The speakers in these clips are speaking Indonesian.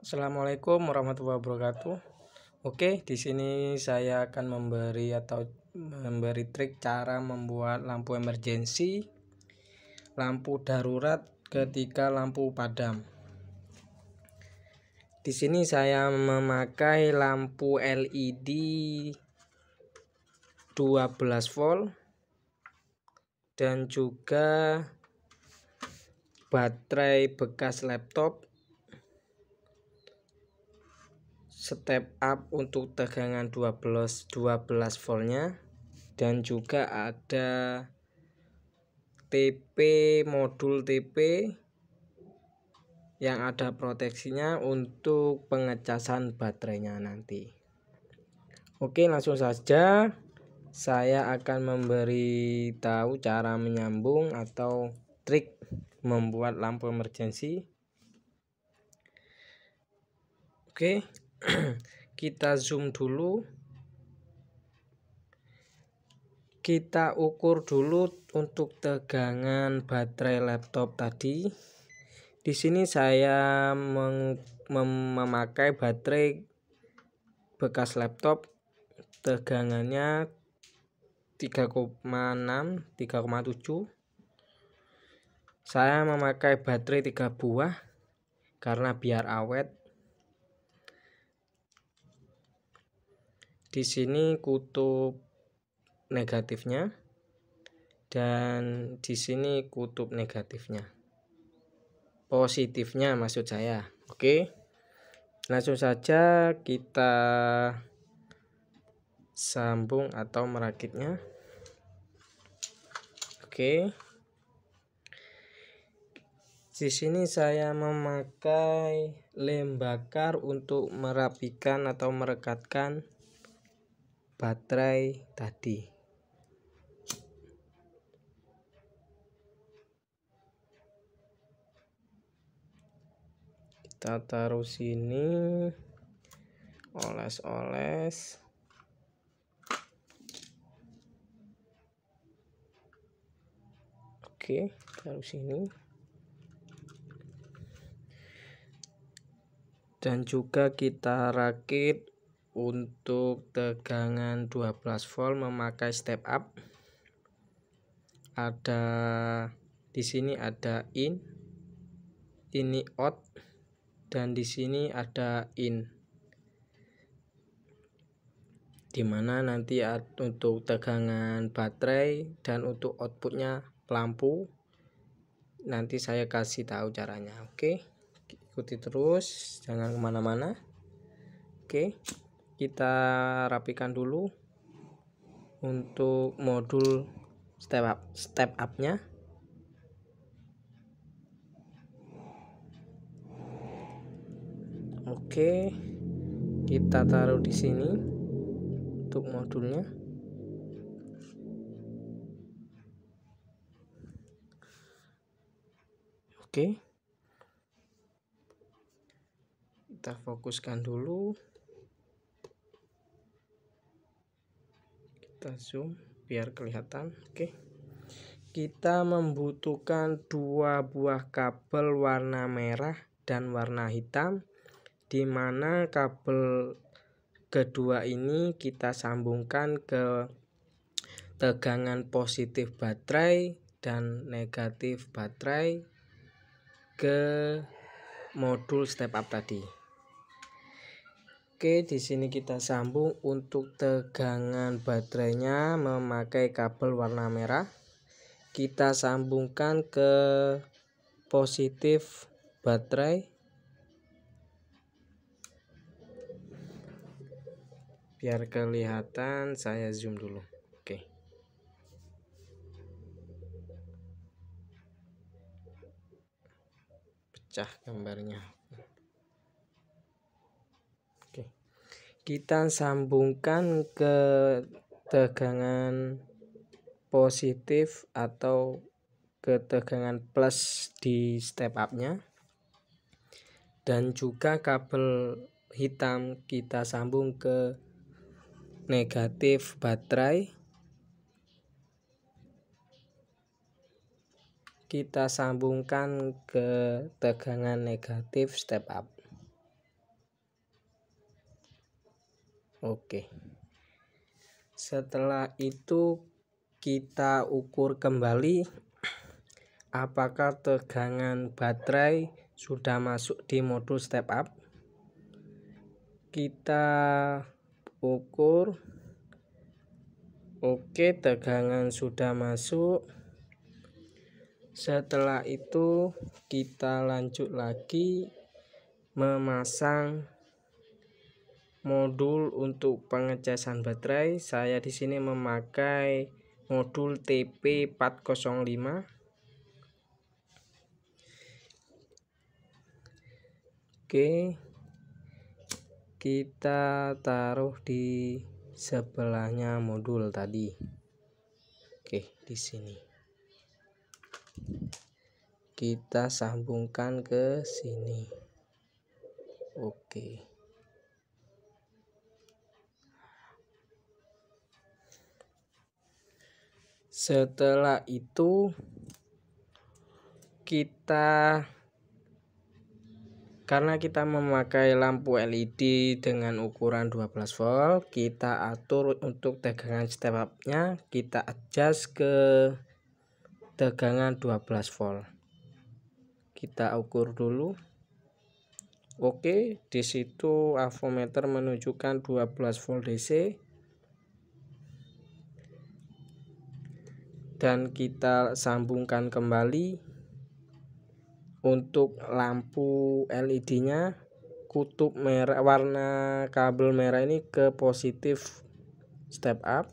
Assalamualaikum warahmatullahi wabarakatuh. Oke, di sini saya akan memberi trik cara membuat lampu emergensi, lampu darurat ketika lampu padam. Di sini saya memakai lampu LED 12 volt dan juga baterai bekas laptop step up untuk tegangan 12 voltnya, dan juga ada modul TP yang ada proteksinya untuk pengecasan baterainya nanti. Oke, langsung saja saya akan memberitahu cara menyambung atau trik membuat lampu emergensi. Oke, kita zoom dulu, kita ukur dulu untuk tegangan baterai laptop tadi. Di sini saya memakai baterai bekas laptop, tegangannya 3,6 3,7. Saya memakai baterai 3 buah karena biar awet. Di sini kutub negatifnya dan di sini kutub positifnya maksud saya. Oke, langsung saja kita sambung atau merakitnya. Oke, di sini saya memakai lem bakar untuk merapikan atau merekatkan baterai tadi. Kita taruh sini, oles-oles. Oke, taruh sini. Dan juga kita rakit untuk tegangan 12 volt memakai step up. Ada di sini ada ini out, dan di sini ada in, dimana nanti untuk tegangan baterai dan untuk outputnya lampu nanti saya kasih tahu caranya. Oke, ikuti terus, jangan kemana-mana. Oke, kita rapikan dulu untuk modul step up-nya. Oke, kita taruh di sini untuk modulnya. Oke, kita fokuskan dulu, kita zoom biar kelihatan. Oke, kita membutuhkan 2 buah kabel warna merah dan warna hitam, dimana kabel kedua ini kita sambungkan ke tegangan positif baterai dan negatif baterai ke modul step up tadi. Oke, di sini kita sambung untuk tegangan baterainya memakai kabel warna merah. Kita sambungkan ke positif baterai. Biar kelihatan, saya zoom dulu. Oke. Pecah gambarnya. Oke. Kita sambungkan ke tegangan positif atau ke tegangan plus di step up-nya, dan juga kabel hitam kita sambung ke negatif baterai. Kita sambungkan ke tegangan negatif step up. Oke. Setelah itu kita ukur kembali apakah tegangan baterai sudah masuk di modul step up. Kita ukur. Oke, tegangan sudah masuk. Setelah itu kita lanjut lagi memasang modul untuk pengecasan baterai. Saya di sini memakai modul TP405. Oke, kita taruh di sebelahnya modul tadi. Oke, di sini kita sambungkan ke sini. Oke. Setelah itu karena kita memakai lampu LED dengan ukuran 12 volt, kita atur untuk tegangan step up-nya, kita adjust ke tegangan 12 volt. Kita ukur dulu. Oke, di situ avometer menunjukkan 12 volt DC. Dan kita sambungkan kembali. Untuk lampu LED-nya, kutub merah, warna kabel merah ini ke positif step up,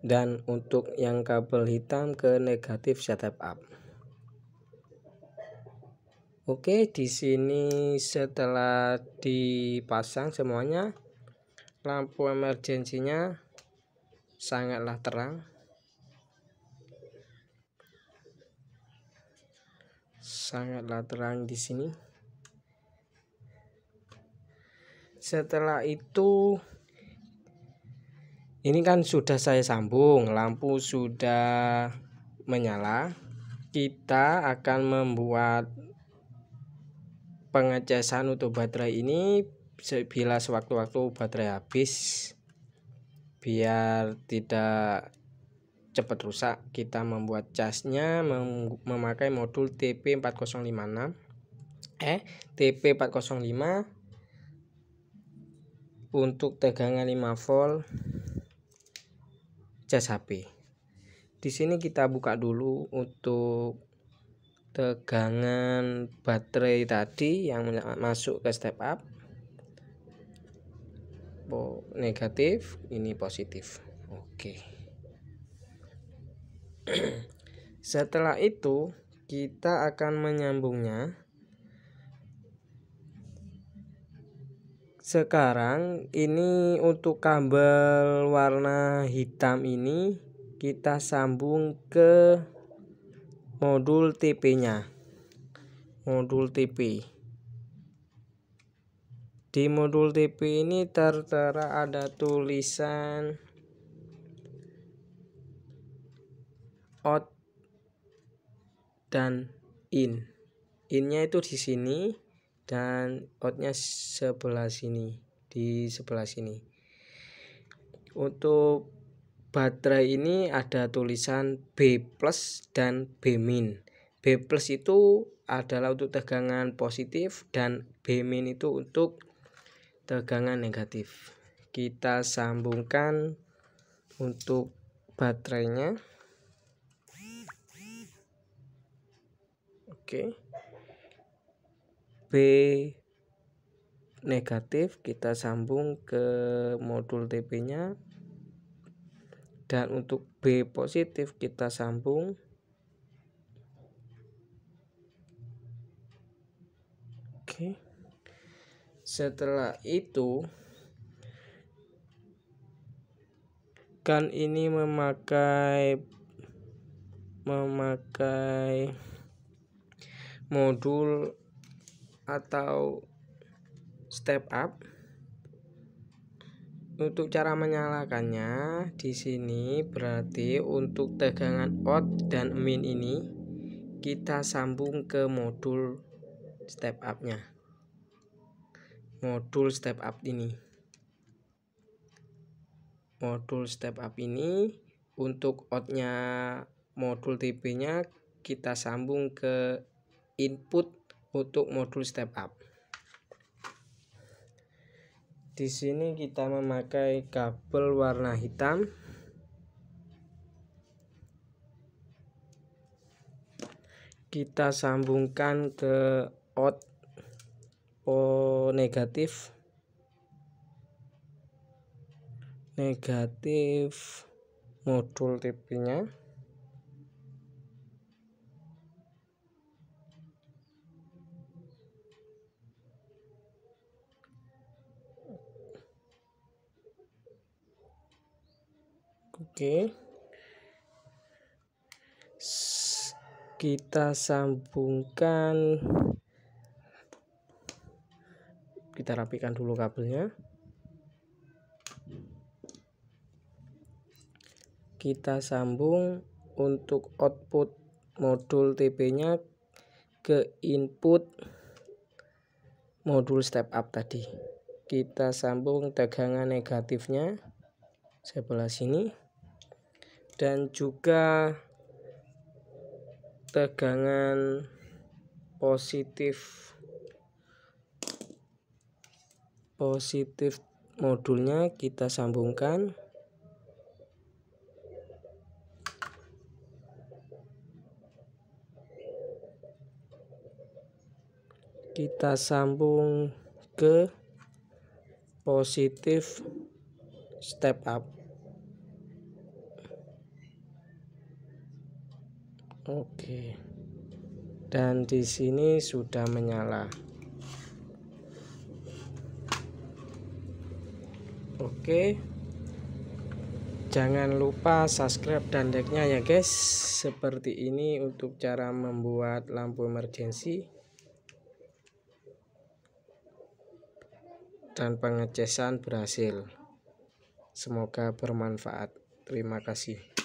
dan untuk yang kabel hitam ke negatif step up. Oke, di sini setelah dipasang semuanya, lampu emergensinya sangatlah terang. Di sini. Setelah itu ini kan sudah saya sambung, lampu sudah menyala. Kita akan membuat pengecasan untuk baterai ini bila sewaktu-waktu baterai habis, biar tidak cepat rusak. Kita membuat casnya memakai modul TP405 untuk tegangan 5 volt cas HP. Di sini kita buka dulu untuk tegangan baterai tadi yang masuk ke step up. Negatif, ini positif. Oke. Setelah itu kita akan menyambungnya. Sekarang ini untuk kabel warna hitam ini kita sambung ke modul TP-nya. Modul TP. Di modul TP ini tertera ada tulisan out dan in. In-nya itu di sini dan out-nya sebelah sini, di sebelah sini. Untuk baterai ini ada tulisan B+ dan B-. B+ itu adalah untuk tegangan positif dan B- itu untuk tegangan negatif. Kita sambungkan untuk baterainya. Oke. B negatif kita sambung ke modul TP-nya, dan untuk B positif kita sambung. Oke. Setelah itu kan ini memakai modul atau step up. Untuk cara menyalakannya di sini berarti untuk tegangan out dan min ini kita sambung ke modul step up-nya. modul step up ini. Modul step up ini untuk outnya modul TP-nya kita sambung ke input untuk modul step up. Di sini kita memakai kabel warna hitam. Kita sambungkan ke out negatif modul TP-nya. Oke. Kita sambungkan, kita rapikan dulu kabelnya. Kita sambung untuk output modul TP-nya ke input modul step up tadi. Kita sambung tegangan negatifnya sebelah sini dan juga tegangan positif modulnya kita sambungkan. Kita sambung ke positif step up. Oke. Dan di sini sudah menyala. Oke. Jangan lupa subscribe dan like-nya ya guys. Seperti ini untuk cara membuat lampu emergensi dan pengecasan berhasil. Semoga bermanfaat. Terima kasih.